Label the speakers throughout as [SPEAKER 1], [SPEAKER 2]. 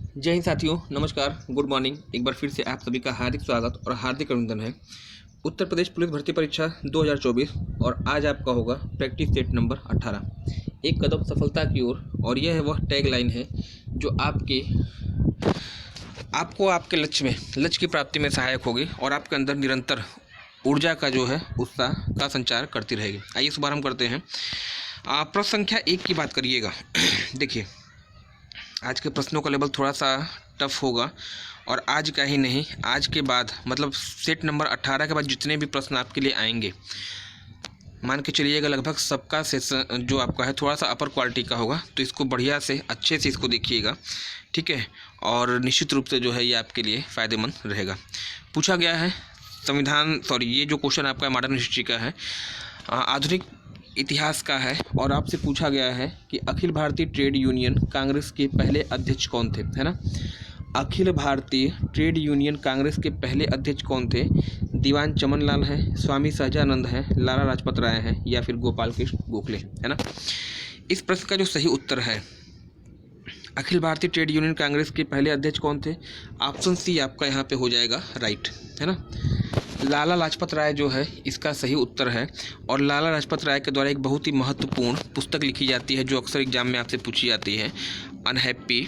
[SPEAKER 1] जय हिंद साथियों, नमस्कार, गुड मॉर्निंग। एक बार फिर से आप सभी का हार्दिक स्वागत और हार्दिक अभिनंदन है। उत्तर प्रदेश पुलिस भर्ती परीक्षा 2024 और आज आपका होगा प्रैक्टिस सेट नंबर 18, एक कदम सफलता की ओर। और यह है वह टैग लाइन है जो आपको आपके लक्ष्य की प्राप्ति में सहायक होगी और आपके अंदर निरंतर ऊर्जा का जो है उत्साह का संचार करती रहेगी। आइए शुभारंभ करते हैं। प्रश्न संख्या 1 की बात करिएगा। देखिए, आज के प्रश्नों का लेवल थोड़ा सा टफ होगा और आज का ही नहीं, आज के बाद मतलब सेट नंबर 18 के बाद जितने भी प्रश्न आपके लिए आएंगे, मान के चलिएगा लगभग सबका सेशन जो आपका है थोड़ा सा अपर क्वालिटी का होगा। तो इसको बढ़िया से अच्छे से इसको देखिएगा, ठीक है। और निश्चित रूप से जो है ये आपके लिए फ़ायदेमंद रहेगा। पूछा गया है ये जो क्वेश्चन आपका मॉडर्न हिस्ट्री का है, आधुनिक इतिहास का है और आपसे पूछा गया है कि अखिल भारतीय ट्रेड यूनियन कांग्रेस के पहले अध्यक्ष कौन थे, है ना। अखिल भारतीय ट्रेड यूनियन कांग्रेस के पहले अध्यक्ष कौन थे? दीवान चमन लाल हैं, स्वामी सहजानंद हैं, लाला लाजपत राय हैं या फिर गोपाल कृष्ण गोखले, है ना। इस प्रश्न का जो सही उत्तर है, अखिल भारतीय ट्रेड यूनियन कांग्रेस के पहले अध्यक्ष कौन थे? ऑप्शन सी आपका यहाँ पे हो जाएगा राइट, है ना। लाला लाजपत राय जो है इसका सही उत्तर है। और लाला लाजपत राय के द्वारा एक बहुत ही महत्वपूर्ण पुस्तक लिखी जाती है जो अक्सर एग्जाम में आपसे पूछी जाती है, अनहैप्पी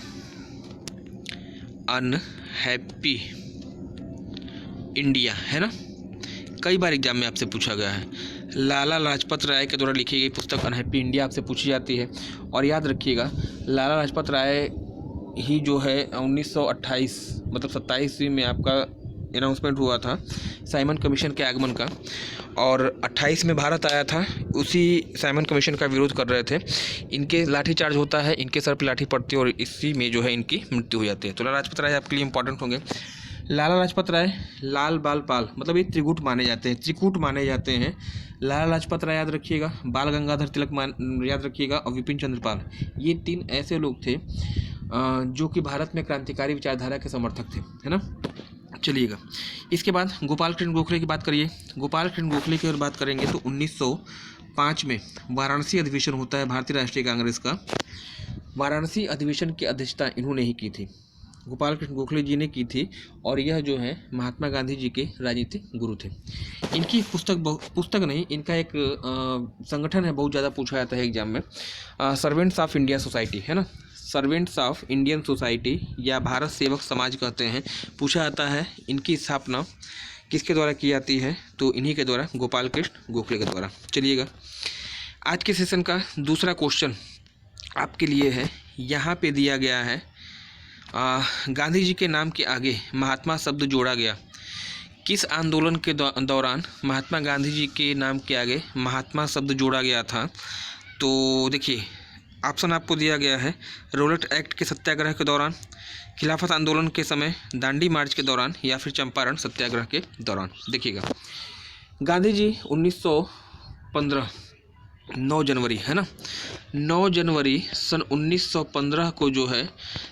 [SPEAKER 1] इंडिया, है ना। कई बार एग्जाम में आपसे पूछा गया है। लाला लाजपत राय के द्वारा लिखी गई पुस्तक अनहैप्पी इंडिया आपसे पूछी जाती है। और याद रखिएगा, लाला लाजपत राय ही जो है 1928 मतलब 27वीं में आपका अनाउंसमेंट हुआ था साइमन कमीशन के आगमन का, और 28 में भारत आया था। उसी साइमन कमीशन का विरोध कर रहे थे। इनके लाठीचार्ज होता है, इनके सर पर लाठी पड़ती है और इसी में जो है इनकी मृत्यु हो जाती है। तो लाला लाजपत राय आपके लिए इंपॉर्टेंट होंगे। लाला लाजपत राय, लाल बाल पाल, मतलब ये त्रिकूट माने जाते हैं। लाला लाजपत राय याद रखिएगा, बाल गंगाधर तिलक याद रखिएगा और विपिन चंद्र पाल, ये 3 ऐसे लोग थे जो कि भारत में क्रांतिकारी विचारधारा के समर्थक थे, है ना। चलिएगा, इसके बाद गोपाल कृष्ण गोखले की बात करिए। गोपाल कृष्ण गोखले की अगर बात करेंगे तो 1905 में वाराणसी अधिवेशन होता है भारतीय राष्ट्रीय कांग्रेस का। वाराणसी अधिवेशन की अध्यक्षता इन्होंने ही की थी, गोपाल कृष्ण गोखले जी ने की थी। और यह जो है महात्मा गांधी जी के राजनीतिक गुरु थे। इनकी पुस्तक नहीं, इनका एक संगठन है, बहुत ज़्यादा पूछा जाता है एग्जाम में, सर्वेंट्स ऑफ इंडिया सोसाइटी, है ना। सर्वेंट्स ऑफ इंडियन सोसाइटी या भारत सेवक समाज कहते हैं। पूछा जाता है इनकी स्थापना किसके द्वारा की जाती है, तो इन्हीं के द्वारा, गोपाल कृष्ण गोखले के द्वारा। चलिएगा, आज के सेशन का दूसरा क्वेश्चन आपके लिए है, यहाँ पे दिया गया है गांधी जी के नाम के आगे महात्मा शब्द जोड़ा गया। किस आंदोलन के दौरान महात्मा गांधी जी के नाम के आगे महात्मा शब्द जोड़ा गया था? तो देखिए, ऑप्शन आपको दिया गया है, रोलेट एक्ट के सत्याग्रह के दौरान, खिलाफत आंदोलन के समय, दांडी मार्च के दौरान या फिर चंपारण सत्याग्रह के दौरान। देखिएगा, गांधी जी 1915 9 जनवरी, है ना, 9 जनवरी सन 1915 को जो है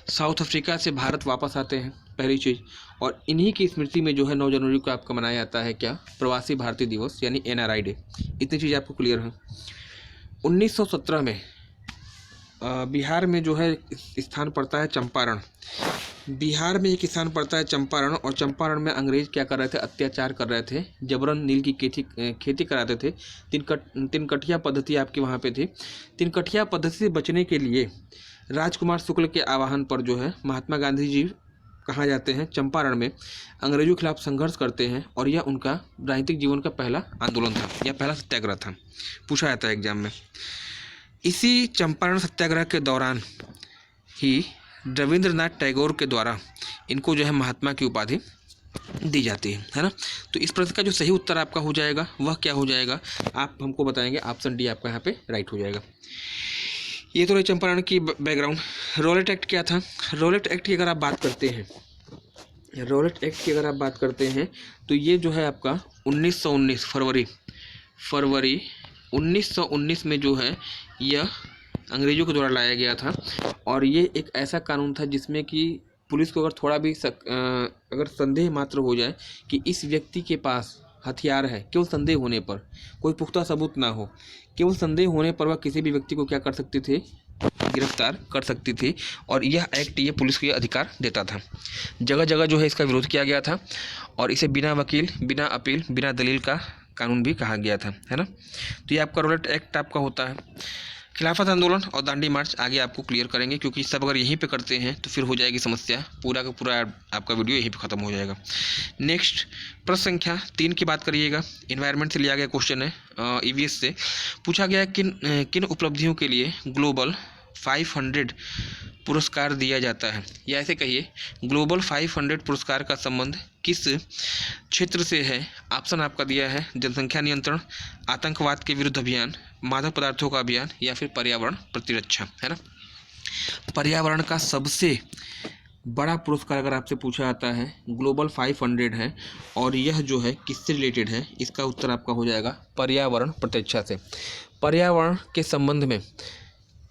[SPEAKER 1] साउथ अफ्रीका से भारत वापस आते हैं, पहली चीज़। और इन्हीं की स्मृति में जो है 9 जनवरी को आपका मनाया जाता है क्या? प्रवासी भारतीय दिवस, यानी NRI डे। इतनी चीज़ आपको क्लियर है। 1917 में बिहार में जो है स्थान पड़ता है चंपारण। बिहार में एक स्थान पड़ता है चंपारण, और चंपारण में अंग्रेज क्या कर रहे थे? अत्याचार कर रहे थे, जबरन नील की खेती कराते थे। तिनकठिया पद्धति आपकी वहाँ पे थी। तिनकठिया पद्धति से बचने के लिए राजकुमार शुक्ल के आह्वान पर जो है महात्मा गांधी जी कहाँ जाते हैं? चंपारण में अंग्रेजों के खिलाफ संघर्ष करते हैं। और यह उनका राजनीतिक जीवन का पहला आंदोलन था या पहला सत्याग्रह था, पूछा जाता है एग्जाम में। इसी चंपारण सत्याग्रह के दौरान ही रविंद्रनाथ टैगोर के द्वारा इनको जो है महात्मा की उपाधि दी जाती है ना। तो इस प्रश्न का जो सही उत्तर आपका हो जाएगा वह क्या हो जाएगा, आप हमको बताएंगे। ऑप्शन डी आपका यहाँ पे राइट हो जाएगा। ये तो रही चंपारण की बैकग्राउंड। रोलेट एक्ट क्या था? रोलेट एक्ट की अगर आप बात करते हैं, तो ये जो है आपका 1919 फरवरी 1919 में जो है यह अंग्रेजों के द्वारा लाया गया था। और ये एक ऐसा कानून था जिसमें कि पुलिस को अगर थोड़ा भी अगर संदेह मात्र हो जाए कि इस व्यक्ति के पास हथियार है, केवल संदेह होने पर, कोई पुख्ता सबूत ना हो, केवल संदेह होने पर वह किसी भी व्यक्ति को क्या कर सकते थे? गिरफ्तार कर सकती थी और यह एक्ट ये पुलिस को ये अधिकार देता था। जगह जगह जो है इसका विरोध किया गया था और इसे बिना वकील, बिना अपील, बिना दलील का कानून भी कहा गया था, है ना। तो ये आपका रॉलेट एक्ट आपका होता है। खिलाफत आंदोलन और दांडी मार्च आगे आपको क्लियर करेंगे, क्योंकि सब अगर यहीं पे करते हैं तो फिर हो जाएगी समस्या, पूरा का पूरा आपका वीडियो यहीं पे ख़त्म हो जाएगा। नेक्स्ट प्रश्न संख्या 3 की बात करिएगा। इन्वायरमेंट से लिया गया क्वेश्चन है, EVS से पूछा गया किन उपलब्धियों के लिए ग्लोबल 500 पुरस्कार दिया जाता है, या ऐसे कहिए ग्लोबल 500 पुरस्कार का संबंध किस क्षेत्र से है। ऑप्शन आपका दिया है जनसंख्या नियंत्रण, आतंकवाद के विरुद्ध अभियान, मादक पदार्थों का अभियान, या फिर पर्यावरण प्रतिरक्षा, है ना। पर्यावरण का सबसे बड़ा पुरस्कार अगर आपसे पूछा जाता है ग्लोबल 500 है, और यह जो है किससे रिलेटेड है, इसका उत्तर आपका हो जाएगा पर्यावरण प्रतिरक्षा से। पर्यावरण के संबंध में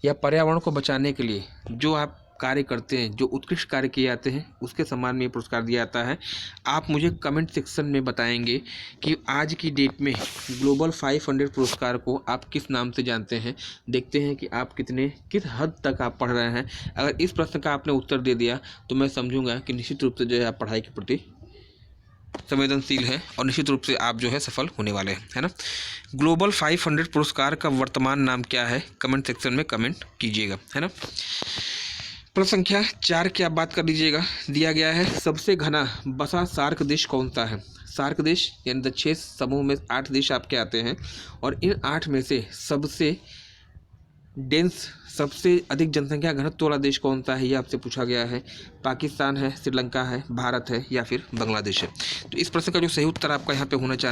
[SPEAKER 1] या पर्यावरण को बचाने के लिए जो आप कार्य करते हैं, जो उत्कृष्ट कार्य किए जाते हैं, उसके सम्मान में ये पुरस्कार दिया जाता है। आप मुझे कमेंट सेक्शन में बताएंगे कि आज की डेट में ग्लोबल 500 पुरस्कार को आप किस नाम से जानते हैं। देखते हैं कि आप किस हद तक आप पढ़ रहे हैं। अगर इस प्रश्न का आपने उत्तर दे दिया तो मैं समझूंगा कि निश्चित रूप से जो है आप पढ़ाई के प्रति संवेदनशील है और निश्चित रूप से आप जो है सफल होने वाले हैं, है ना। ग्लोबल 500 पुरस्कार का वर्तमान नाम क्या है, कमेंट सेक्शन में कमेंट कीजिएगा, है ना। प्रश्न संख्या 4 की आप बात कर लीजिएगा। दिया गया है सबसे घना बसा सार्क देश कौन सा है। सार्क देश यानी द 6 समूह में 8 देश आपके आते हैं, और इन 8 में से सबसे डेंस, सबसे अधिक जनसंख्या घनत्व वाला देश कौन सा है, ये आपसे पूछा गया है। पाकिस्तान है, श्रीलंका है, भारत है, या फिर बांग्लादेश है। तो इस प्रश्न का जो सही उत्तर आपका यहाँ पे होने जा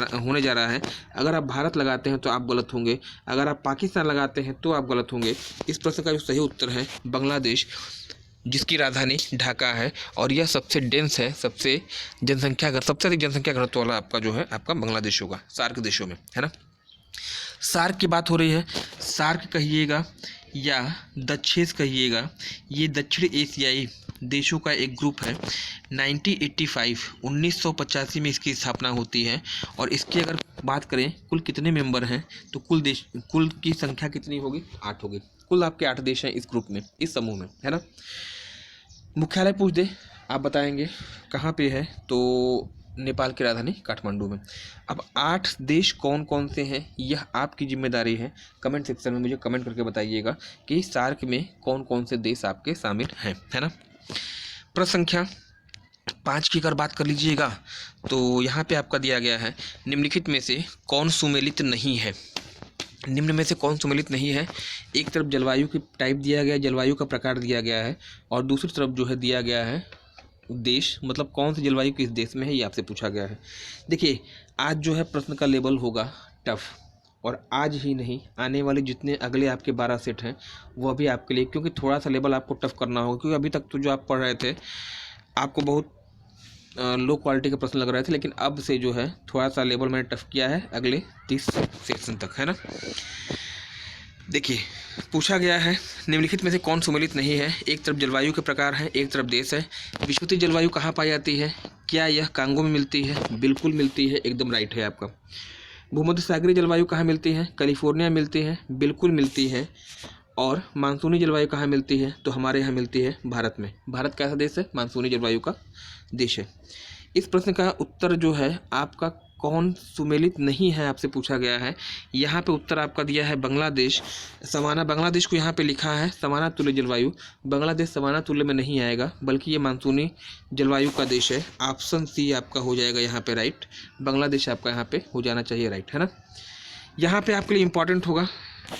[SPEAKER 1] रहा है, अगर आप भारत लगाते हैं तो आप गलत होंगे, अगर आप पाकिस्तान लगाते हैं तो आप गलत होंगे। इस प्रश्न का जो सही उत्तर है बांग्लादेश, जिसकी राजधानी ढाका है, और यह सबसे डेंस है, सबसे अधिक जनसंख्या घनत्व वाला आपका जो है आपका बांग्लादेश होगा सार्क देशों में, है ना। सार्क की बात हो रही है, सार्क कहिएगा या द6 कहिएगा, ये दक्षिण एशियाई देशों का एक ग्रुप है। 1985 में इसकी स्थापना होती है, और इसकी अगर बात करें कुल कितने मेंबर हैं तो कुल की संख्या कितनी होगी, 8 होगी। कुल आपके 8 देश हैं इस ग्रुप में, इस समूह में, है ना। मुख्यालय पूछ दे आप बताएंगे कहाँ पे है, तो नेपाल की राजधानी काठमांडू में। अब 8 देश कौन कौन से हैं यह आपकी जिम्मेदारी है। कमेंट सेक्शन में मुझे कमेंट करके बताइएगा कि सार्क में कौन कौन से देश आपके शामिल हैं, है ना। प्रश्न संख्या 5 की अगर बात कर लीजिएगा तो यहाँ पे आपका दिया गया है निम्नलिखित में से कौन सुमेलित नहीं है। निम्न में से कौन सुमेलित नहीं है। एक तरफ जलवायु की टाइप दिया गया है, जलवायु का प्रकार दिया गया है, और दूसरी तरफ जो है दिया गया है देश, मतलब कौन सी जलवायु किस देश में है ये आपसे पूछा गया है। देखिए आज जो है प्रश्न का लेवल होगा टफ, और आज ही नहीं आने वाले जितने अगले आपके 12 सेट हैं वो भी आपके लिए, क्योंकि थोड़ा सा लेवल आपको टफ करना होगा, क्योंकि अभी तक तो जो आप पढ़ रहे थे आपको बहुत लो क्वालिटी के प्रश्न लग रहे थे, लेकिन अब से जो है थोड़ा सा लेवल मैंने टफ किया है अगले 30 सेक्शन तक, है ना। देखिए पूछा गया है निम्नलिखित में से कौन सुमेलित नहीं है। एक तरफ जलवायु के प्रकार है, एक तरफ देश है। विषुवतीय जलवायु कहाँ पाई जाती है, क्या यह कांगो में मिलती है, बिल्कुल मिलती है, एकदम राइट है आपका। भूमध्य सागरीय जलवायु कहाँ मिलती है, कैलिफोर्निया मिलती है, बिल्कुल मिलती है। और मानसूनी जलवायु कहाँ मिलती है, तो हमारे यहाँ मिलती है भारत में। भारत कैसा देश है, मानसूनी जलवायु का देश है। इस प्रश्न का उत्तर जो है आपका कौन सुमेलित नहीं है आपसे पूछा गया है। यहाँ पे उत्तर आपका दिया है बांग्लादेश। बांग्लादेश को यहाँ पे लिखा है समाना तुल्य जलवायु। बांग्लादेश समाना तुल्य में नहीं आएगा, बल्कि ये मानसूनी जलवायु का देश है। ऑप्शन सी आपका हो जाएगा यहाँ पे राइट। बांग्लादेश आपका यहाँ पे हो जाना चाहिए राइट, है ना। यहाँ पे आपके लिए इम्पॉर्टेंट होगा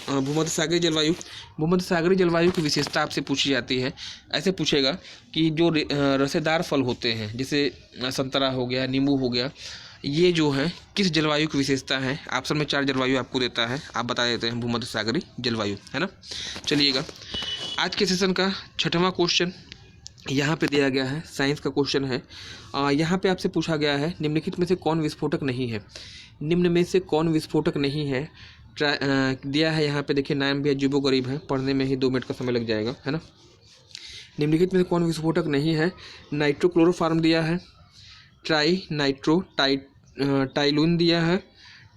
[SPEAKER 1] भूमध्य सागरीय जलवायु। भूमध्य सागरीय जलवायु की विशेषता आपसे पूछी जाती है। ऐसे पूछेगा कि जो रसेदार फल होते हैं जैसे संतरा हो गया, नींबू हो गया, ये जो है किस जलवायु की विशेषता है। ऑप्शन में 4 जलवायु आपको देता है, आप बता देते हैं भूमध्य सागरीय जलवायु, है ना। चलिएगा आज के सेशन का 6वां क्वेश्चन यहाँ पे दिया गया है, साइंस का क्वेश्चन है। यहाँ पे आपसे पूछा गया है निम्नलिखित में से कौन विस्फोटक नहीं है। निम्न में से कौन विस्फोटक नहीं है दिया है यहाँ पे। देखिए नाम भी अजीबो गरीब है, पढ़ने में ही 2 मिनट का समय लग जाएगा, है ना। निम्नलिखित में से कौन विस्फोटक नहीं है। नाइट्रोक्लोरोफॉर्म दिया है, ट्राई नाइट्रो टाइलून दिया है,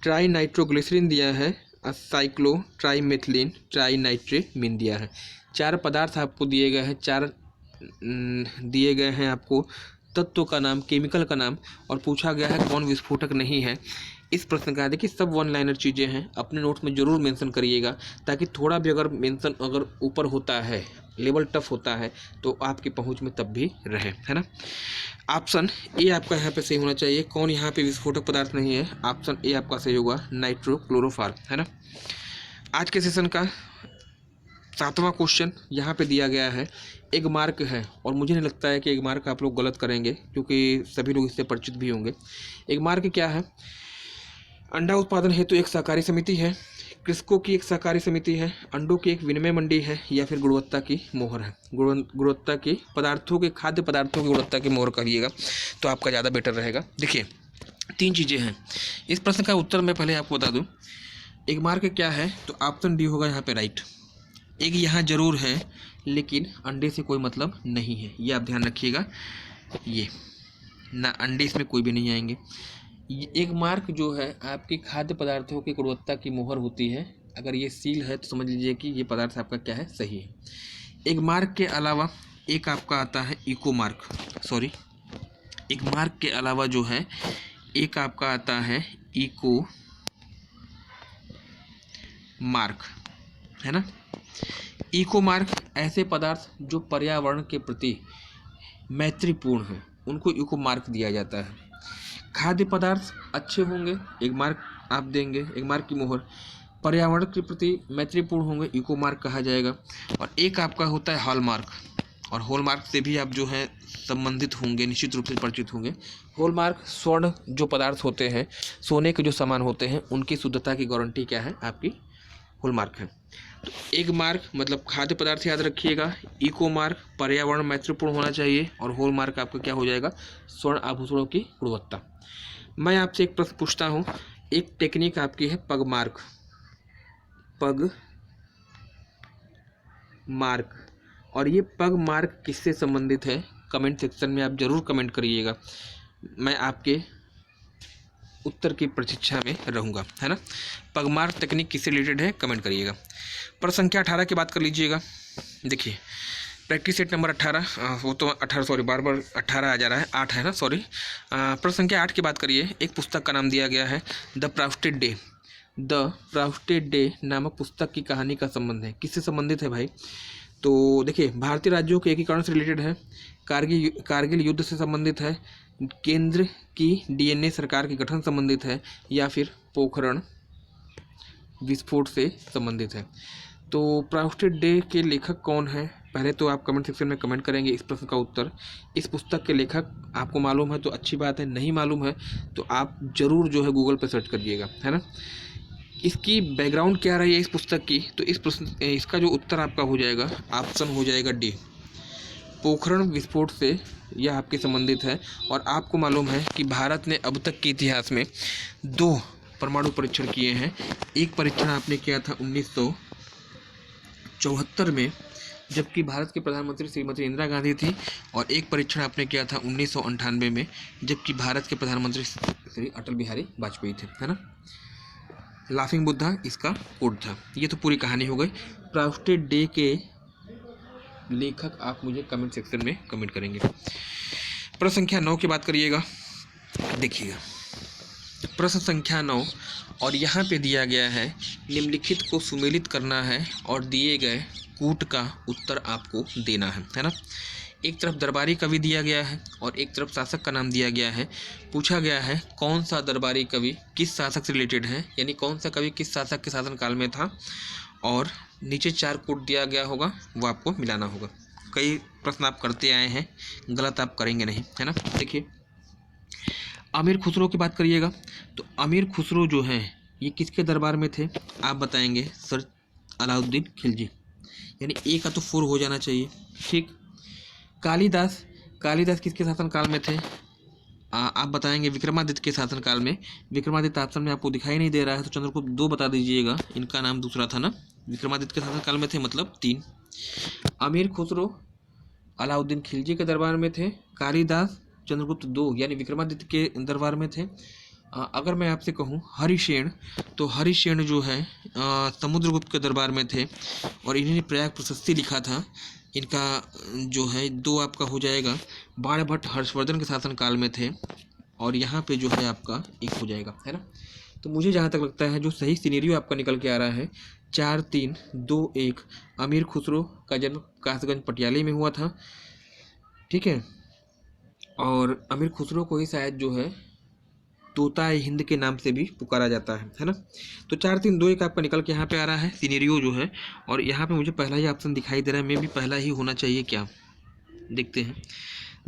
[SPEAKER 1] ट्राई नाइट्रोग्लिसरीन दिया है, साइक्लो ट्राई मेथिलीन ट्राई नाइट्रेमीन दिया है। 4 पदार्थ आपको दिए गए हैं, 4 दिए गए हैं आपको तत्व का नाम, केमिकल का नाम, और पूछा गया है कौन विस्फोटक नहीं है। इस प्रश्न का देखिए सब वन लाइनर चीज़ें हैं, अपने नोट्स में जरूर मेंशन करिएगा, ताकि थोड़ा भी अगर मेंशन अगर ऊपर होता है, लेवल टफ होता है, तो आपकी पहुंच में तब भी रहे, है ना। ऑप्शन ए आपका यहाँ पे सही होना चाहिए। कौन यहाँ पे विस्फोटक पदार्थ नहीं है? ऑप्शन ए आपका सही होगा, नाइट्रोक्लोरोफॉर्म, है ना। आज के सेशन का 7वां क्वेश्चन यहाँ पे दिया गया है, एक मार्क है, और मुझे नहीं लगता है कि एक मार्क आप लोग गलत करेंगे, क्योंकि सभी लोग इससे परिचित भी होंगे। एक मार्क क्या है? अंडा उत्पादन हेतु एक सहकारी समिति है, कृषकों की एक सहकारी समिति है, अंडों की एक विनिमय मंडी है, या फिर गुणवत्ता की मोहर है। गुणवत्ता की पदार्थों के, खाद्य पदार्थों की गुणवत्ता की मोहर करिएगा तो आपका ज़्यादा बेटर रहेगा। देखिए 3 चीज़ें हैं। इस प्रश्न का उत्तर मैं पहले आपको बता दूं, एक मार्क क्या है, तो ऑप्शन डी होगा यहाँ पे राइट। एक यहाँ जरूर है, लेकिन अंडे से कोई मतलब नहीं है, ये आप ध्यान रखिएगा। ये ना अंडे इसमें कोई भी नहीं आएंगे। एक मार्क जो है आपकी खाद्य पदार्थों की गुणवत्ता की मोहर होती है। अगर ये सील है तो समझ लीजिए कि ये पदार्थ आपका क्या है, सही है। एक मार्क के अलावा एक आपका आता है इको मार्क, सॉरी, एक मार्क के अलावा जो है एक आपका आता है इको मार्क, है ना। इको मार्क ऐसे पदार्थ जो पर्यावरण के प्रति मैत्रीपूर्ण हैं, उनको इको मार्क दिया जाता है। खाद्य पदार्थ अच्छे होंगे, एक मार्क आप देंगे, एक मार्क की मोहर। पर्यावरण के प्रति मैत्रीपूर्ण होंगे, इको मार्क कहा जाएगा। और एक आपका होता है हॉलमार्क, और हॉलमार्क से भी आप जो है संबंधित होंगे, निश्चित रूप से परिचित होंगे। हॉलमार्क स्वर्ण जो पदार्थ होते हैं, सोने के जो सामान होते हैं, उनकी शुद्धता की गारंटी क्या है, आपकी हॉलमार्क है। तो एक मार्क मतलब खाद्य पदार्थ याद रखिएगा, इको मार्क पर्यावरण मैत्रीपूर्ण होना चाहिए, और हॉल मार्क आपका क्या हो जाएगा, स्वर्ण आभूषणों की गुणवत्ता। मैं आपसे एक प्रश्न पूछता हूँ, एक टेक्निक आपकी है पग मार्क, पग मार्क, और ये पग मार्क किससे संबंधित है? कमेंट सेक्शन में आप जरूर कमेंट करिएगा, मैं आपके उत्तर की प्रतीक्षा में रहूँगा, है ना। पगमार्क तकनीक किससे रिलेटेड है, कमेंट करिएगा। प्रश्न संख्या 18 की बात कर लीजिएगा। देखिए प्रैक्टिस सेट नंबर 18, वो तो 18 सॉरी, बार 18 आ जा रहा है, 8 है ना, सॉरी। प्रश्न संख्या 8 की बात करिए। एक पुस्तक का नाम दिया गया है the frosted day. The frosted day नामक पुस्तक की कहानी का संबंध है, किससे संबंधित है भाई? तो देखिए भारतीय राज्यों के एकीकरण से रिलेटेड है, कारगिल युद्ध से संबंधित है, केंद्र की डीएनए सरकार के गठन संबंधित है, या फिर पोखरण विस्फोट से संबंधित है। तो फ्रॉस्टेड डे के लेखक कौन है? पहले तो आप कमेंट सेक्शन में कमेंट करेंगे इस प्रश्न का उत्तर। इस पुस्तक के लेखक आपको मालूम है तो अच्छी बात है, नहीं मालूम है तो आप जरूर जो है गूगल पर सर्च करिएगा, है ना। इसकी बैकग्राउंड क्या रही है इस पुस्तक की? तो इस प्रश्न इसका जो उत्तर आपका हो जाएगा, ऑप्शन हो जाएगा डी, पोखरण विस्फोट से यह आपके संबंधित है। और आपको मालूम है कि भारत ने अब तक के इतिहास में 2 परमाणु परीक्षण किए हैं। एक परीक्षण आपने किया था 1974 में, जबकि भारत के प्रधानमंत्री श्रीमती इंदिरा गांधी थी, और एक परीक्षण आपने किया था 1998 में, जबकि भारत के प्रधानमंत्री श्री अटल बिहारी वाजपेयी थे, है ना। लाफिंग बुद्धा इसका कोड था। ये तो पूरी कहानी हो गई। फ्रॉस्टेड डे के लेखक आप मुझे कमेंट सेक्शन में कमेंट करेंगे। प्रश्न संख्या 9 की बात करिएगा। देखिएगा प्रश्न संख्या 9, और यहाँ पे दिया गया है निम्नलिखित को सुमेलित करना है और दिए गए कूट का उत्तर आपको देना है ना। एक तरफ दरबारी कवि दिया गया है और एक तरफ शासक का नाम दिया गया है। पूछा गया है कौन सा दरबारी कवि किस शासक से रिलेटेड है, यानी कौन सा कवि किस शासक के शासनकाल में था, और नीचे 4 कोट दिया गया होगा, वो आपको मिलाना होगा। कई प्रश्न आप करते आए हैं, गलत आप करेंगे नहीं, है ना। देखिए अमीर खुसरो की बात करिएगा, तो अमीर खुसरो जो हैं ये किसके दरबार में थे? आप बताएंगे सर अलाउद्दीन खिलजी, यानी ए का तो 4 हो जाना चाहिए, ठीक। कालिदास किसके शासनकाल में थे? आप बताएंगे विक्रमादित्य के शासनकाल में। विक्रमादित्य ऑप्शन में आपको दिखाई नहीं दे रहा है तो चंद्रगुप्त 2 बता दीजिएगा, इनका नाम दूसरा था ना। विक्रमादित्य के शासनकाल में थे मतलब 3। अमीर खुसरो अलाउद्दीन खिलजी के दरबार में थे। कालिदास चंद्रगुप्त 2 यानी विक्रमादित्य के दरबार में थे। अगर मैं आपसे कहूँ हरिसेन, तो हरिसेन जो है समुद्रगुप्त के दरबार में थे और इन्होंने प्रयाग प्रशस्ति लिखा था। इनका जो है 2 आपका हो जाएगा। बाणभट्ट हर्षवर्धन के शासनकाल में थे और यहाँ पे जो है आपका 1 हो जाएगा, है ना। तो मुझे जहाँ तक लगता है जो सही सिनेरियो आपका निकल के आ रहा है 4-3-2-1। अमीर खुसरो का जन्म कासगंज पटियाला में हुआ था, ठीक है। और अमीर खुसरो को ही शायद जो है तोता हिंद के नाम से भी पुकारा जाता है ना। तो 4-3-2-1 आपका निकल के यहाँ पे आ रहा है सिनेरियो जो है। और यहाँ पे मुझे पहला ही ऑप्शन दिखाई दे रहा है, मे भी पहला ही होना चाहिए क्या, देखते हैं।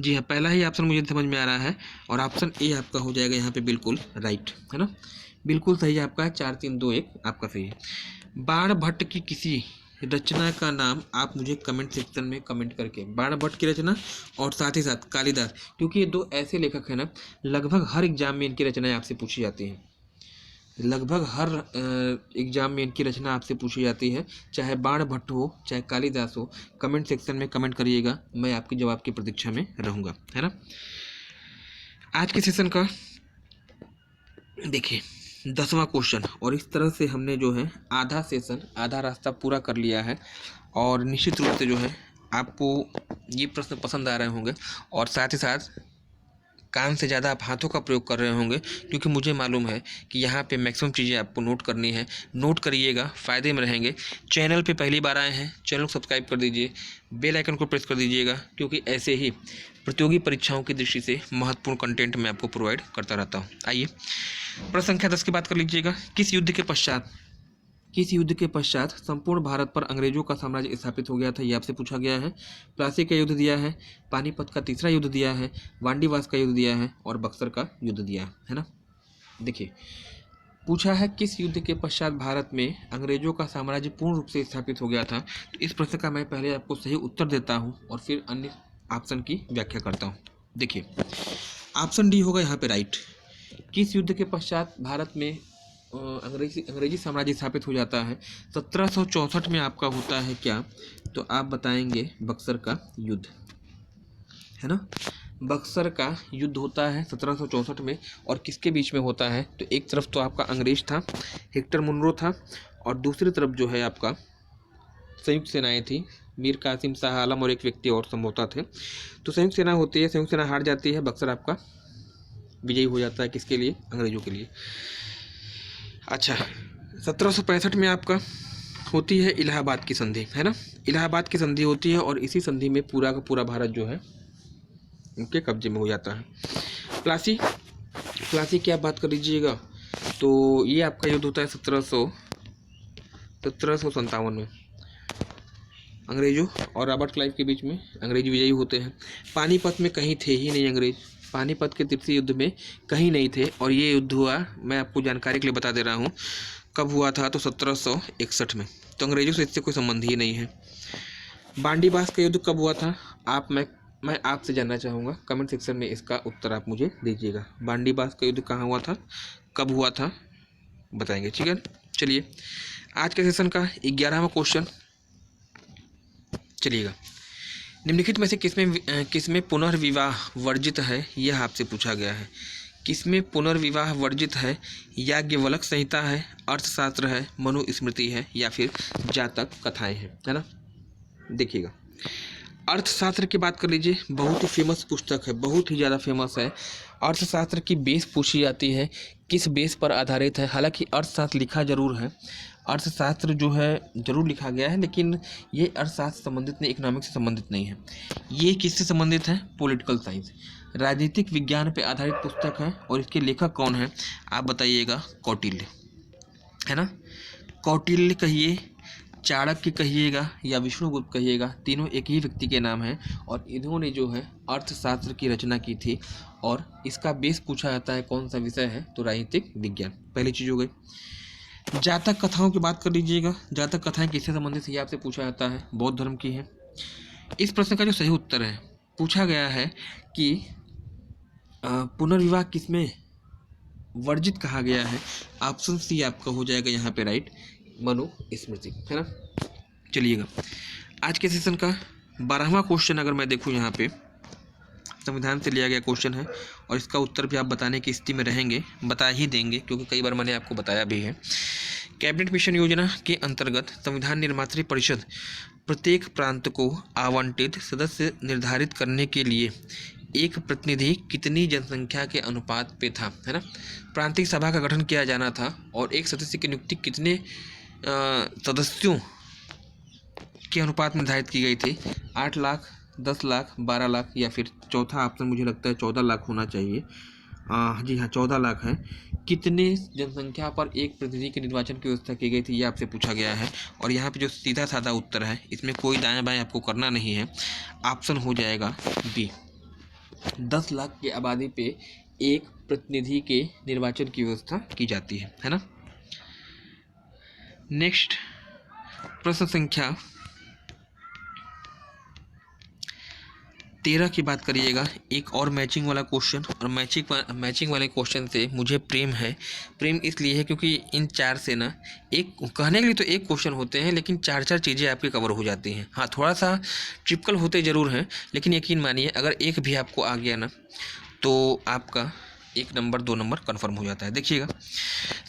[SPEAKER 1] जी हाँ, पहला ही ऑप्शन मुझे समझ में आ रहा है और ऑप्शन ए आपका हो जाएगा यहाँ पे बिल्कुल राइट, है ना। बिल्कुल सही आपका है, 4-3-2-1 आपका सही है। बाणभट्ट की किसी रचना का नाम आप मुझे कमेंट सेक्शन में कमेंट करके, बाणभट्ट की रचना और साथ ही साथ कालिदास, क्योंकि ये 2 ऐसे लेखक हैं ना, लगभग हर एग्जाम में इनकी रचनाएं आपसे पूछी जाती हैं। लगभग हर एग्जाम में इनकी रचना आपसे पूछी जाती है, चाहे बाणभट्ट हो चाहे कालिदास हो। कमेंट सेक्शन में कमेंट करिएगा, मैं आपके जवाब की प्रतीक्षा में रहूँगा, है ना। आज के सेशन का देखिए 10वां क्वेश्चन, और इस तरह से हमने जो है आधा सेशन, आधा रास्ता पूरा कर लिया है। और निश्चित रूप से जो है आपको ये प्रश्न पसंद आ रहे होंगे और साथ ही साथ कान से ज़्यादा आप हाथों का प्रयोग कर रहे होंगे, क्योंकि मुझे मालूम है कि यहाँ पे मैक्सिमम चीज़ें आपको नोट करनी है। नोट करिएगा, फ़ायदे में रहेंगे। चैनल पे पहली बार आए हैं, चैनल को सब्सक्राइब कर दीजिए, बेल आइकन को प्रेस कर दीजिएगा, क्योंकि ऐसे ही प्रतियोगी परीक्षाओं की दृष्टि से महत्वपूर्ण कंटेंट मैं आपको प्रोवाइड करता रहता हूँ। आइए प्रश्न संख्या 10 की बात कर लीजिएगा। किस युद्ध के पश्चात संपूर्ण भारत पर अंग्रेजों का साम्राज्य स्थापित हो गया था, ये आपसे पूछा गया है। प्लासी का युद्ध दिया है, पानीपत का तीसरा युद्ध दिया है, वांडीवास का युद्ध दिया है और बक्सर का युद्ध दिया है ना। देखिए पूछा है किस युद्ध के पश्चात भारत में अंग्रेजों का साम्राज्य पूर्ण रूप से स्थापित हो गया था। तो इस प्रश्न का मैं पहले आपको सही उत्तर देता हूँ और फिर अन्य ऑप्शन की व्याख्या करता हूँ। देखिए ऑप्शन डी होगा यहाँ पे राइट। किस युद्ध के पश्चात भारत में अंग्रेजी साम्राज्य स्थापित हो जाता है। 1764 में आपका होता है क्या, तो आप बताएंगे बक्सर का युद्ध, है ना। बक्सर का युद्ध होता है 1764 में और किसके बीच में होता है, तो एक तरफ तो आपका अंग्रेज था, हेक्टर मुनरो था, और दूसरी तरफ जो है आपका संयुक्त सेनाएं थी, मीर कासिम शाह आलम और एक व्यक्ति और संभवतः थे। तो संयुक्त सेना होती है, संयुक्त सेना हार जाती है, बक्सर आपका विजयी हो जाता है, किसके लिए, अंग्रेजों के लिए। अच्छा 1765 में आपका होती है इलाहाबाद की संधि, है ना। इलाहाबाद की संधि होती है और इसी संधि में पूरा का पूरा भारत जो है उनके कब्जे में हो जाता है। प्लासी की आप बात कर लीजिएगा तो ये आपका युद्ध होता है 1757 में अंग्रेजों और रॉबर्ट क्लाइव के बीच में अंग्रेज विजयी होते हैं। पानीपत में कहीं थे ही नहीं अंग्रेज, पानीपत के तृतीय युद्ध में कहीं नहीं थे। और ये युद्ध हुआ, मैं आपको जानकारी के लिए बता दे रहा हूँ कब हुआ था, तो 1761 में। तो अंग्रेजों से इससे कोई संबंध ही नहीं है। बांडीबास का युद्ध कब हुआ था, मैं आपसे जानना चाहूँगा, कमेंट सेक्शन में इसका उत्तर आप मुझे दीजिएगा। बांडीबास का युद्ध कहाँ हुआ था, कब हुआ था, बताएंगे, ठीक है। चलिए आज के सेशन का 11वां क्वेश्चन चलिएगा। निम्नलिखित में से किसमें पुनर्विवाह वर्जित है, यह आपसे पूछा गया है। किसमें पुनर्विवाह वर्जित है, याज्ञवल्क्य संहिता है, अर्थशास्त्र है, मनुस्मृति है, या फिर जातक कथाएं हैं, है ना। देखिएगा अर्थशास्त्र की बात कर लीजिए, बहुत ही फेमस पुस्तक है, बहुत ही ज़्यादा फेमस है। अर्थशास्त्र की बेस पूछी जाती है, किस बेस पर आधारित है। हालांकि अर्थशास्त्र लिखा जरूर है, अर्थशास्त्र जो है जरूर लिखा गया है, लेकिन ये अर्थशास्त्र संबंधित नहीं, इकोनॉमिक्स से संबंधित नहीं है। ये किससे संबंधित है, पॉलिटिकल साइंस, राजनीतिक विज्ञान पर आधारित पुस्तक है। और इसके लेखक कौन है, आप बताइएगा, कौटिल्य, है ना। कौटिल्य कहिए, चाणक्य कहिएगा या विष्णुगुप्त कहिएगा, तीनों एक ही व्यक्ति के नाम हैं और इन्होंने जो है अर्थशास्त्र की रचना की थी। और इसका बेस पूछा जाता है कौन सा विषय है, तो राजनीतिक विज्ञान, पहली चीज़ हो गई। जातक कथाओं की बात कर लीजिएगा, जातक कथाएं किससे संबंधित है, आपसे पूछा जाता है, बौद्ध धर्म की है। इस प्रश्न का जो सही उत्तर है, पूछा गया है कि पुनर्विवाह किसमें वर्जित कहा गया है, ऑप्शन सी आपका हो जाएगा यहाँ पे राइट, मनुस्मृति, है ना। चलिएगा आज के सेशन का 12वां क्वेश्चन अगर मैं देखूँ यहाँ पे, संविधान से लिया गया क्वेश्चन है और इसका उत्तर भी आप बताने की स्थिति में रहेंगे, बता ही देंगे क्योंकि कई बार मैंने आपको बताया भी है। कैबिनेट मिशन योजना के अंतर्गत संविधान निर्मात्री परिषद प्रत्येक प्रांत को आवंटित सदस्य निर्धारित करने के लिए एक प्रतिनिधि कितनी जनसंख्या के अनुपात पे था, है ना। प्रांतीय सभा का गठन किया जाना था और एक सदस्य की नियुक्ति कितने सदस्यों के अनुपात में निर्धारित की गई थी, 8 लाख, 10 लाख, 12 लाख या फिर चौथा ऑप्शन मुझे लगता है 14 लाख होना चाहिए। जी हाँ, 14 लाख है। कितने जनसंख्या पर एक प्रतिनिधि के निर्वाचन की व्यवस्था की गई थी, ये आपसे पूछा गया है। और यहाँ पे जो सीधा साधा उत्तर है, इसमें कोई दाएं बाएं आपको करना नहीं है, ऑप्शन हो जाएगा बी। 10 लाख की आबादी पे एक प्रतिनिधि के निर्वाचन की व्यवस्था की जाती है ना। नेक्स्ट प्रश्न संख्या 13 की बात करिएगा। एक और मैचिंग वाला क्वेश्चन, और मैचिंग वाले क्वेश्चन से मुझे प्रेम है। प्रेम इसलिए है क्योंकि इन 4 से ना, एक कहने के लिए तो एक क्वेश्चन होते हैं लेकिन 4 चीज़ें आपके कवर हो जाती हैं। हाँ, थोड़ा सा ट्रिपल होते ज़रूर हैं, लेकिन यकीन मानिए अगर एक भी आपको आ गया ना तो आपका 1 नंबर 2 नंबर कन्फर्म हो जाता है। देखिएगा,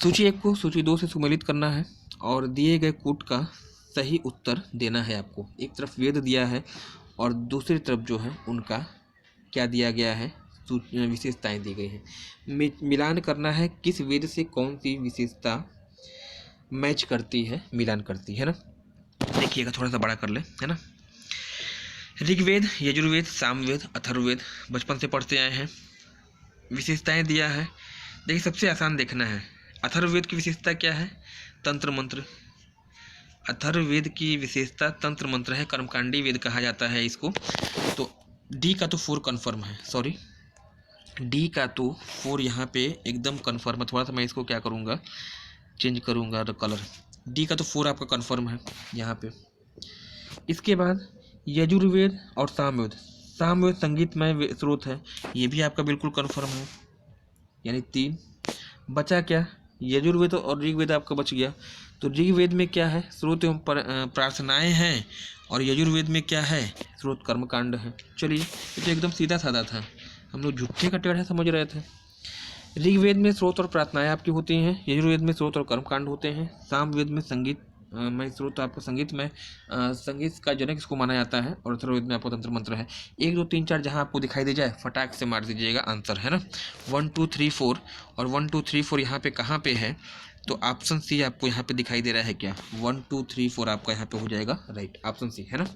[SPEAKER 1] सूची 1 को सूची 2 से सुमेलित करना है और दिए गए कूट का सही उत्तर देना है आपको। एक तरफ वेद दिया है और दूसरी तरफ जो है उनका क्या दिया गया है, विशेषताएं दी गई हैं। मिलान करना है किस वेद से कौन सी विशेषता मैच करती है, मिलान करती है ना। देखिएगा, थोड़ा सा बड़ा कर ले, है ना। ऋग्वेद, यजुर्वेद, सामवेद, अथर्ववेद बचपन से पढ़ते आए हैं। विशेषताएं दिया है, देखिए सबसे आसान देखना है। अथर्ववेद की विशेषता क्या है, तंत्र मंत्र। अथर्ववेद की विशेषता तंत्र मंत्र है, कर्मकांडी वेद कहा जाता है इसको। तो डी का तो 4 कन्फर्म है, सॉरी डी का तो 4 यहाँ पे एकदम कन्फर्म है। थोड़ा सा मैं इसको क्या करूँगा, चेंज करूँगा कलर। डी का तो 4 आपका कन्फर्म है यहाँ पे। इसके बाद यजुर्वेद और सामवेद। सामवेद संगीतमय स्रोत है, ये भी आपका बिल्कुल कन्फर्म है, यानी 3। बचा क्या, यजुर्वेद और ऋग्वेद आपका बच गया। तो ऋग्वेद में क्या है, स्रोत एवं प्रार्थनाएं हैं, और यजुर्वेद में क्या है, स्रोत कर्मकांड है। चलिए, ये तो एकदम सीधा साधा था, हम लोग झूठे का टेढ़ा समझ रहे थे। ऋग्वेद में स्रोत और प्रार्थनाएं आपकी होती हैं, यजुर्वेद में स्रोत और कर्मकांड होते हैं, सामवेद में संगीत में स्रोत आपका संगीत में संगीत का जनक इसको माना जाता है, और अथर्ववेद में आपको तंत्र मंत्र है। 1 2 3 4 जहाँ आपको दिखाई दे जाए फटाक से मार दीजिएगा आंसर, है ना। 1 2 3 4 और 1 2 3 4 यहाँ पे कहाँ पे है, तो ऑप्शन सी आपको यहाँ पे दिखाई दे रहा है क्या, 1 2 3 4 आपका यहाँ पे हो जाएगा राइट, ऑप्शन सी, है ना।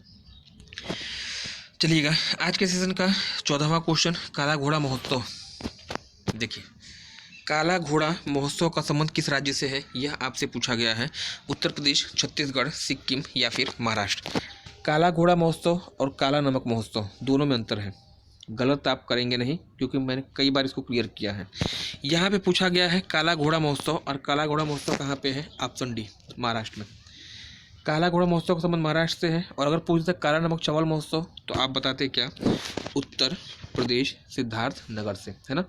[SPEAKER 1] चलिएगा, आज के सेशन का 14वां क्वेश्चन, काला घोड़ा महोत्सव। देखिए, काला घोड़ा महोत्सव का संबंध किस राज्य से है, यह आपसे पूछा गया है। उत्तर प्रदेश, छत्तीसगढ़, सिक्किम या फिर महाराष्ट्र। काला घोड़ा महोत्सव और काला नमक महोत्सव दोनों में अंतर है। गलत आप करेंगे नहीं, क्योंकि मैंने कई बार इसको क्लियर किया है। यहाँ पे पूछा गया है काला घोड़ा महोत्सव, और काला घोड़ा महोत्सव कहाँ पे है, ऑप्शन डी, महाराष्ट्र में। काला घोड़ा महोत्सव का संबंध महाराष्ट्र से है, और अगर पूछते काला नमक चावल महोत्सव तो आप बताते क्या, उत्तर प्रदेश, सिद्धार्थ नगर से, है ना।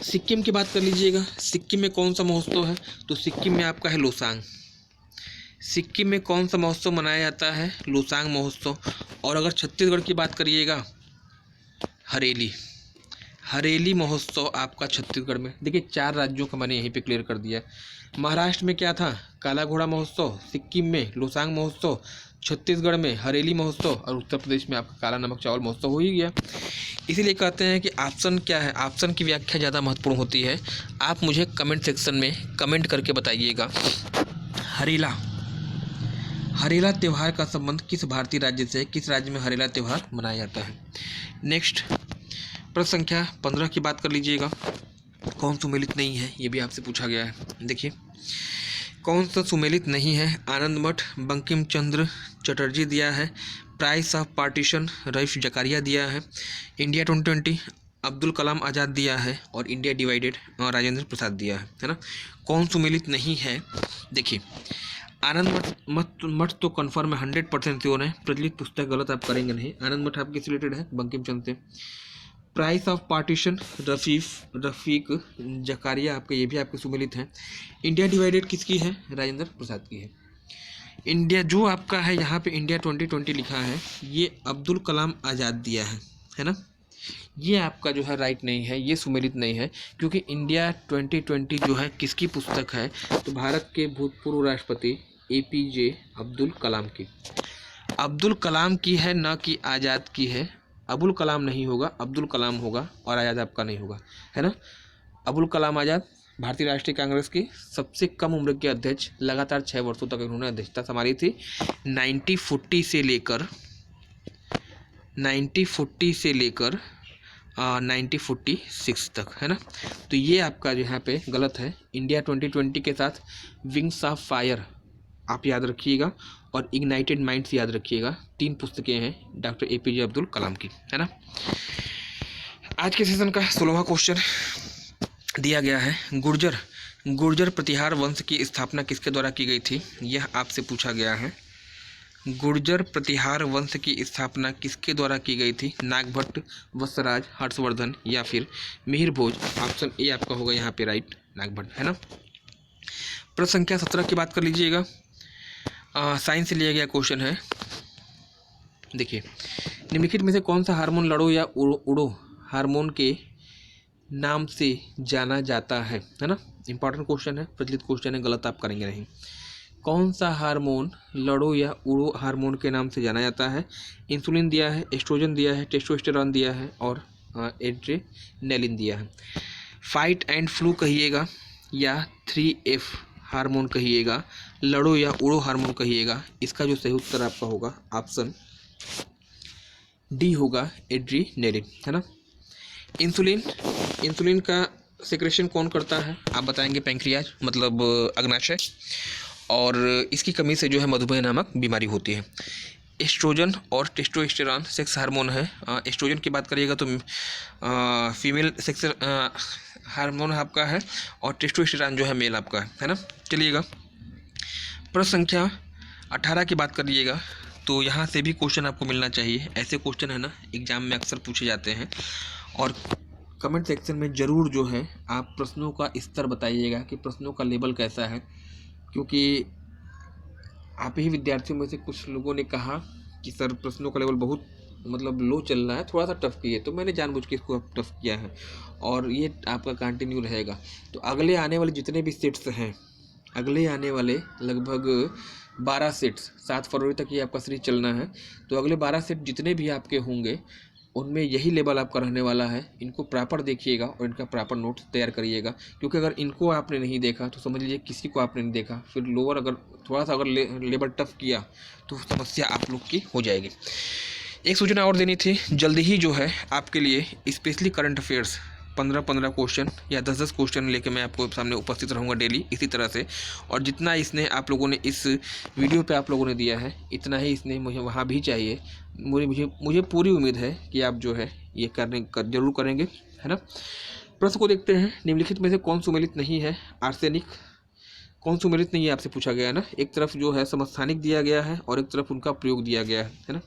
[SPEAKER 1] सिक्किम की बात कर लीजिएगा, सिक्किम में कौन सा महोत्सव है, तो सिक्किम में आपका है लोसांग। सिक्किम में कौन सा महोत्सव मनाया जाता है, लोसांग महोत्सव। और अगर छत्तीसगढ़ की बात करिएगा, हरेली महोत्सव आपका छत्तीसगढ़ में। देखिए, 4 राज्यों का मैंने यहीं पे क्लियर कर दिया। महाराष्ट्र में क्या था, काला घोड़ा महोत्सव, सिक्किम में लोसांग महोत्सव, छत्तीसगढ़ में हरेली महोत्सव, और उत्तर प्रदेश में आपका काला नमक चावल महोत्सव हो ही गया। इसीलिए कहते हैं कि ऑप्शन क्या है, ऑप्शन की व्याख्या ज़्यादा महत्वपूर्ण होती है। आप मुझे कमेंट सेक्शन में कमेंट करके बताइएगा, हरेला त्यौहार का संबंध किस भारतीय राज्य से है, किस राज्य में हरेला त्यौहार मनाया जाता है। नेक्स्ट प्रश्न संख्या 15 की बात कर लीजिएगा, कौन सुमेलित नहीं है, ये भी आपसे पूछा गया है। देखिए, कौन सा सुमेलित नहीं है, आनंद मठ, बंकिम चंद्र चटर्जी दिया है, price of partition rice Zachariah दिया है, इंडिया 2020 अब्दुल कलाम आज़ाद दिया है, और इंडिया डिवाइडेड और राजेंद्र प्रसाद दिया है ना। कौन सुमेलित नहीं है, देखिए, आनंद मठ तो कन्फर्म है, 100% श्योर है। प्रचलित पुस्तक गलत आप करेंगे नहीं, आनंद मठ आपके रिलेटेड है बंकिम चंद्र से। Price of partition Rafiq Zakaria आपके, ये भी आपके सुमेलित हैं। इंडिया डिवाइडेड किसकी है, राजेंद्र प्रसाद की है। इंडिया जो आपका है यहाँ पे इंडिया 2020 लिखा है, ये अब्दुल कलाम आज़ाद दिया है ना। ये आपका जो है राइट नहीं है, ये सुमेलित नहीं है, क्योंकि इंडिया 2020 जो है किसकी पुस्तक है, तो भारत के भूतपूर्व राष्ट्रपति APJ अब्दुल कलाम की। अब्दुल कलाम की है, ना कि आज़ाद की है। अबुल कलाम नहीं होगा, अब्दुल कलाम होगा, और आज़ाद आपका नहीं होगा, है ना। अबुल कलाम आज़ाद भारतीय राष्ट्रीय कांग्रेस के सबसे कम उम्र के अध्यक्ष, लगातार 6 वर्षों तक इन्होंने अध्यक्षता संभाली थी। 1940 से लेकर 1946 तक, है ना। तो ये आपका जो यहाँ पे गलत है। इंडिया 2020 के साथ विंग्स ऑफ फायर आप याद रखिएगा, और इग्नाइटेड माइंड्स याद रखिएगा। 3 पुस्तकें हैं डॉक्टर APJ अब्दुल कलाम की, है ना। आज के सेशन का 16वां क्वेश्चन दिया गया है, गुर्जर प्रतिहार वंश की स्थापना किसके द्वारा की गई थी, यह आपसे पूछा गया है। गुर्जर प्रतिहार वंश की स्थापना किसके द्वारा की गई थी, नागभट्ट, वत्सराज, हर्षवर्धन या फिर मिहिर भोज। ऑप्शन ए आपका होगा यहाँ पे राइट, नागभट्ट, है ना। प्रश्न संख्या 17 की बात कर लीजिएगा। साइंस से लिया गया क्वेश्चन है। देखिए, निम्नलिखित में से कौन सा हार्मोन लड़ो या उड़ो हार्मोन के नाम से जाना जाता है ना। इंपॉर्टेंट क्वेश्चन है, प्रचलित क्वेश्चन है, गलत आप करेंगे नहीं। कौन सा हार्मोन लड़ो या उड़ो हार्मोन के नाम से जाना जाता है। इंसुलिन दिया है, एस्ट्रोजन दिया है, टेस्टोस्टेरॉन दिया है, और एड्रेनलिन दिया है। फाइट एंड फ्लू कहिएगा या 3F हार्मोन कहिएगा, लड़ो या उड़ो हार्मोन कहिएगा, इसका जो सही उत्तर आपका होगा ऑप्शन डी होगा, एड्रेनलिन, है ना। इंसुलिन का सेक्रेशन कौन करता है, आप बताएंगे पैंक्रियाज, मतलब अग्नाशय, और इसकी कमी से जो है मधुमेह नामक बीमारी होती है। एस्ट्रोजन और टेस्टोस्टेरॉन सेक्स हार्मोन है। एस्ट्रोजन की बात करिएगा तो फीमेल सेक्स हार्मोन आपका है, और टेस्टोस्टेरॉन जो है मेल आपका है ना। चलिएगा, प्रश्न संख्या 18 की बात करिएगा, तो यहाँ से भी क्वेश्चन आपको मिलना चाहिए। ऐसे क्वेश्चन है ना एग्जाम में अक्सर पूछे जाते हैं, और कमेंट सेक्शन में ज़रूर जो है आप प्रश्नों का स्तर बताइएगा कि प्रश्नों का लेवल कैसा है, क्योंकि आप ही विद्यार्थियों में से कुछ लोगों ने कहा कि सर प्रश्नों का लेवल बहुत मतलब लो चल रहा है, थोड़ा सा टफ किए, तो मैंने जानबूझ के इसको टफ किया है, और ये आपका कंटिन्यू रहेगा। तो अगले आने वाले जितने भी सेट्स हैं, अगले आने वाले लगभग 12 सेट्स, 7 फरवरी तक ये आपका सीरीज चलना है, तो अगले 12 सेट जितने भी आपके होंगे उनमें यही लेवल आपका रहने वाला है। इनको प्रॉपर देखिएगा और इनका प्रॉपर नोट्स तैयार करिएगा, क्योंकि अगर इनको आपने नहीं देखा तो समझ लीजिए किसी को आपने नहीं देखा, फिर लोअर अगर थोड़ा सा अगर लेवल टफ किया तो समस्या आप लोग की हो जाएगी। एक सूचना और देनी थी, जल्दी ही जो है आपके लिए स्पेशली करंट अफेयर्स 15-15 क्वेश्चन या 10-10 क्वेश्चन लेके मैं आपको सामने उपस्थित रहूँगा डेली इसी तरह से, और जितना इसने आप लोगों ने इस वीडियो पे आप लोगों ने दिया है इतना ही इसने मुझे वहाँ भी चाहिए। मुझे पूरी उम्मीद है कि आप जो है ये जरूर करेंगे, है ना। प्रश्न को देखते हैं, निम्नलिखित में से कौन सुमेलित नहीं है, आर्सेनिक कौन सुमेलित नहीं है आपसे पूछा गया है ना। एक तरफ जो है समस्थानिक दिया गया है और एक तरफ उनका प्रयोग दिया गया है ना।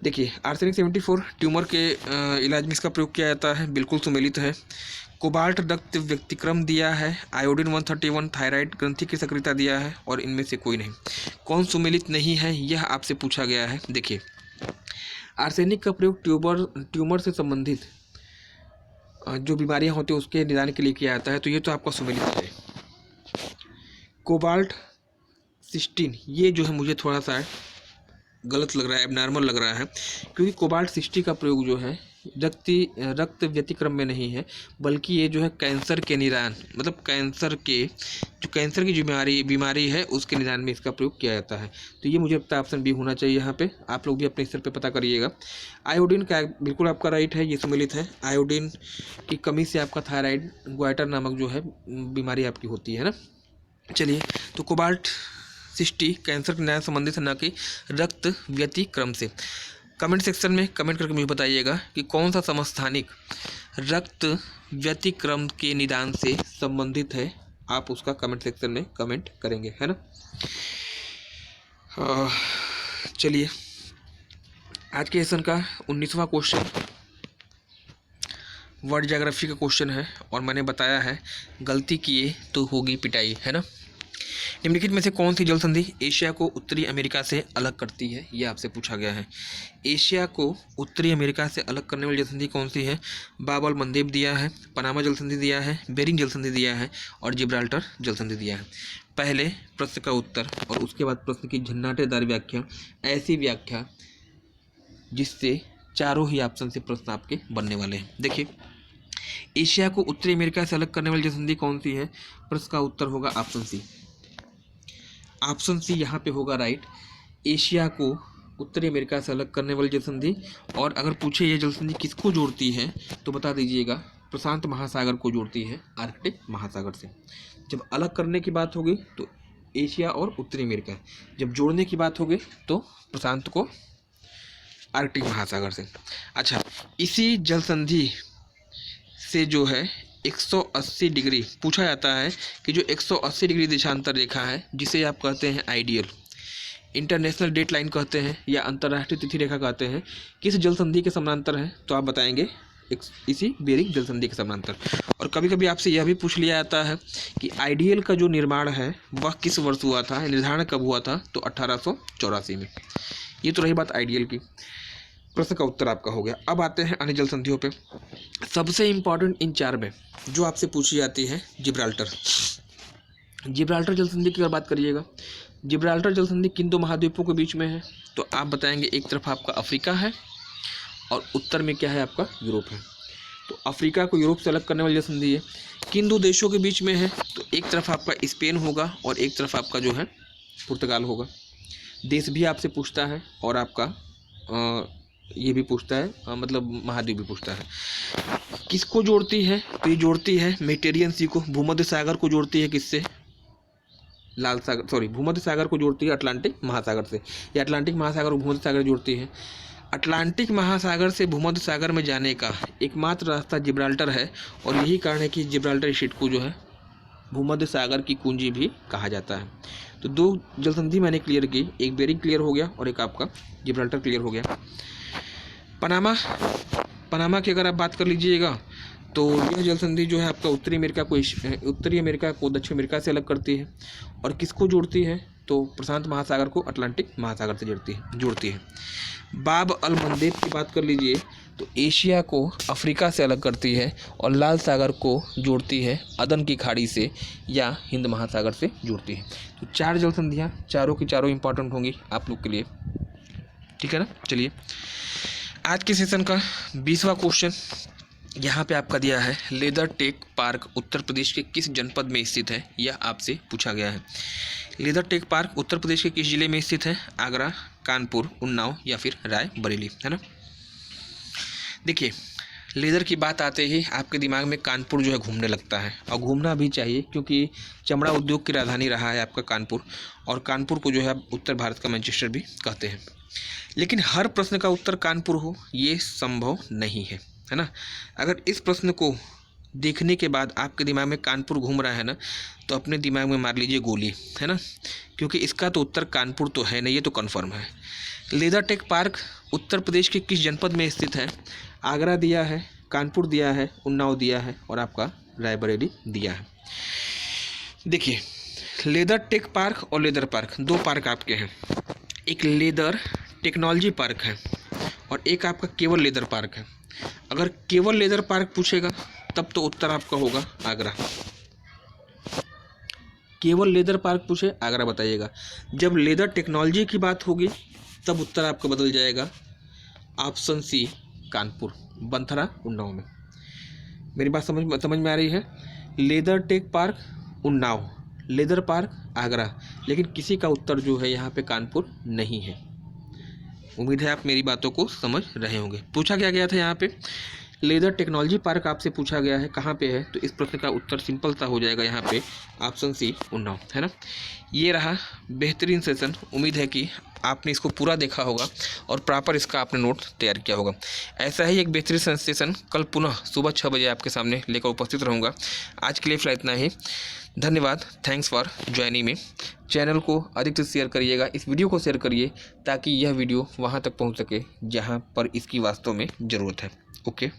[SPEAKER 1] देखिए, आर्सेनिक 74 ट्यूमर के इलाज में इसका प्रयोग किया जाता है, बिल्कुल सुमेलित है। कोबाल्ट रक्त व्यतिक्रम दिया है, आयोडीन 131 थायराइड ग्रंथि की सक्रियता दिया है, और इनमें से कोई नहीं। कौन सुमेलित नहीं है यह आपसे पूछा गया है। देखिए, आर्सेनिक का प्रयोग ट्यूमर से संबंधित जो बीमारियां होती हैं उसके निदान के लिए किया जाता है, तो ये तो आपका सुमेलित है। कोबाल्ट 16 ये जो है मुझे थोड़ा सा गलत लग रहा है, एबनॉर्मल लग रहा है, क्योंकि कोबाल्ट 60 का प्रयोग जो है रक्त व्यतिक्रम में नहीं है, बल्कि ये जो है कैंसर के निदान, मतलब कैंसर की बीमारी है उसके निदान में इसका प्रयोग किया जाता है। तो ये मुझे लगता है ऑप्शन बी होना चाहिए यहाँ पे। आप लोग भी अपने स्तर पे पता करिएगा। आयोडीन का बिल्कुल आपका राइट है, ये सम्मिलित है। आयोडीन की कमी से आपका थायराइड ग्वाइटर नामक जो है बीमारी आपकी होती है ना। चलिए, तो कोबाल्ट 60 कैंसर के निदान संबंधित है, न कि रक्त व्यतिक्रम से। कमेंट सेक्शन में कमेंट करके मुझे बताइएगा कि कौन सा समस्थानिक रक्त व्यतिक्रम के निदान से संबंधित है, आप उसका कमेंट सेक्शन में कमेंट करेंगे, है ना। चलिए, आज के सेशन का 19वां क्वेश्चन वर्ल्ड ज्योग्राफी का क्वेश्चन है, और मैंने बताया है गलती किए तो होगी पिटाई, है ना। निम्नलिखित में से कौन सी जल संधि एशिया को उत्तरी अमेरिका से अलग करती है, ये आपसे पूछा गया है। एशिया को उत्तरी अमेरिका से अलग करने वाली जल संधि कौन सी है? बाब अल मंदेब दिया है, पनामा जल संधि दिया है, बेरिंग जल संधि दिया है और जिब्राल्टर जल संधि दिया है। पहले प्रश्न का उत्तर और उसके बाद प्रश्न की झन्नाटेदार व्याख्या, ऐसी व्याख्या जिससे चारों ही ऑप्शन से प्रश्न आपके बनने वाले हैं। देखिए, एशिया को उत्तरी अमेरिका से अलग करने वाली जल संधि कौन सी है? प्रश्न का उत्तर होगा ऑप्शन सी। ऑप्शन सी यहाँ पे होगा राइट। एशिया को उत्तरी अमेरिका से अलग करने वाली जल संधि। और अगर पूछे ये जल संधि किसको जोड़ती है तो बता दीजिएगा प्रशांत महासागर को जोड़ती है आर्कटिक महासागर से। जब अलग करने की बात होगी तो एशिया और उत्तरी अमेरिका, जब जोड़ने की बात होगी तो प्रशांत को आर्कटिक महासागर से। अच्छा, इसी जल संधि से जो है 180 डिग्री पूछा जाता है कि जो 180 डिग्री देशांतर रेखा है जिसे आप कहते हैं आइडियल, इंटरनेशनल डेट लाइन कहते हैं या अंतर्राष्ट्रीय तिथि रेखा कहते हैं, किस जल संधि के समानांतर है? तो आप बताएंगे इसी बेरिंग जल संधि के समानांतर। और कभी कभी आपसे यह भी पूछ लिया जाता है कि आइडियल का जो निर्माण है वह किस वर्ष हुआ था, निर्धारण कब हुआ था? तो 1884 में। ये तो रही बात आइडियल की। प्रश्न का उत्तर आपका हो गया। अब आते हैं अन्य जल संधियों पे। सबसे इम्पॉर्टेंट इन चार में जो आपसे पूछी जाती है जिब्राल्टर। जिब्राल्टर जल संधि की अगर बात करिएगा, जिब्राल्टर जल संधि किन दो महाद्वीपों के बीच में है? तो आप बताएंगे एक तरफ आपका अफ्रीका है और उत्तर में क्या है? आपका यूरोप है। तो अफ्रीका को यूरोप से अलग करने वाली जल संधि है। किन दो देशों के बीच में है? तो एक तरफ आपका स्पेन होगा और एक तरफ आपका जो है पुर्तगाल होगा। देश भी आपसे पूछता है और आपका ये भी पूछता है, मतलब महाद्वीप भी पूछता है। किसको जोड़ती है? तो ये जोड़ती है मेडिटेरियन सी को, भूमध्य सागर को जोड़ती है किससे? लाल सागर, सॉरी, भूमध्य सागर को जोड़ती है अटलांटिक महासागर से, या अटलांटिक महासागर और भूमध्य सागर जोड़ती है। अटलांटिक महासागर से भूमध्य सागर में जाने का एकमात्र रास्ता जिब्राल्टर है और यही कारण है कि जिब्राल्टर स्ट्रेट को जो है भूमध्य सागर की कुंजी भी कहा जाता है। तो दो जल संधि मैंने क्लियर की, एक बेरिंग क्लियर हो गया और एक आपका जिब्राल्टर क्लियर हो गया। पनामा की अगर आप बात कर लीजिएगा तो यह जल संधि जो है आपका उत्तरी अमेरिका को दक्षिण अमेरिका से अलग करती है और किसको जोड़ती है? तो प्रशांत महासागर को अटलांटिक महासागर से जोड़ती है। बाब अल मंदेब की बात कर लीजिए तो एशिया को अफ्रीका से अलग करती है और लाल सागर को जोड़ती है अदन की खाड़ी से या हिंद महासागर से जोड़ती है। तो चार जल संधियाँ चारों की चारों इंपॉर्टेंट होंगी आप लोग के लिए, ठीक है ना। चलिए, आज के सेशन का 20वां क्वेश्चन यहाँ पे आपका दिया है, leather tech park Uttar Pradesh के किस जनपद में स्थित है? यह आपसे पूछा गया है। Leather tech park Uttar Pradesh के किस जिले में स्थित है? आगरा, कानपुर, उन्नाव या फिर रायबरेली, है ना। देखिए, लेदर की बात आते ही आपके दिमाग में कानपुर जो है घूमने लगता है और घूमना भी चाहिए क्योंकि चमड़ा उद्योग की राजधानी रहा है आपका कानपुर, और कानपुर को जो है उत्तर भारत का मैनचेस्टर भी कहते हैं। लेकिन हर प्रश्न का उत्तर कानपुर हो ये संभव नहीं है ना। अगर इस प्रश्न को देखने के बाद आपके दिमाग में कानपुर घूम रहा है ना तो अपने दिमाग में मार लीजिए गोली, है ना, क्योंकि इसका तो उत्तर कानपुर तो है नहीं, ये तो कन्फर्म है। Leather tech park Uttar Pradesh के किस जनपद में स्थित है? आगरा दिया है, कानपुर दिया है, उन्नाव दिया है और आपका रायबरेली दिया है। देखिए, लेदर टेक पार्क और लेदर पार्क दो पार्क आपके हैं, एक लेदर टेक्नोलॉजी पार्क है और एक आपका केवल लेदर पार्क है। अगर केवल लेदर पार्क पूछेगा तब तो उत्तर आपका होगा आगरा। केवल लेदर पार्क पूछे आगरा बताइएगा। जब लेदर टेक्नोलॉजी की बात होगी तब उत्तर आपका बदल जाएगा, ऑप्शन सी कानपुर, बंथरा, उन्नाव में। मेरी बात समझ में आ रही है? Leather tech park Unnao, leather park Agra, लेकिन किसी का उत्तर जो है यहाँ पे कानपुर नहीं है। उम्मीद है आप मेरी बातों को समझ रहे होंगे। पूछा क्या गया था यहाँ पे? लेदर टेक्नोलॉजी पार्क आपसे पूछा गया है, कहाँ पे है? तो इस प्रश्न का उत्तर सिंपल सा हो जाएगा यहाँ पे, ऑप्शन सी उन्नाव, है ना। ये रहा बेहतरीन सेशन। उम्मीद है कि आपने इसको पूरा देखा होगा और प्रॉपर इसका आपने नोट तैयार किया होगा। ऐसा ही एक बेहतरीन सेशन कल पुनः सुबह 6 बजे आपके सामने लेकर उपस्थित रहूँगा। आज के लिए फिलहाल इतना ही। धन्यवाद, थैंक्स फॉर ज्वाइनिंग में। चैनल को अधिक से शेयर करिएगा, इस वीडियो को शेयर करिए ताकि यह वीडियो वहाँ तक पहुँच सके जहाँ पर इसकी वास्तव में ज़रूरत है। ओके।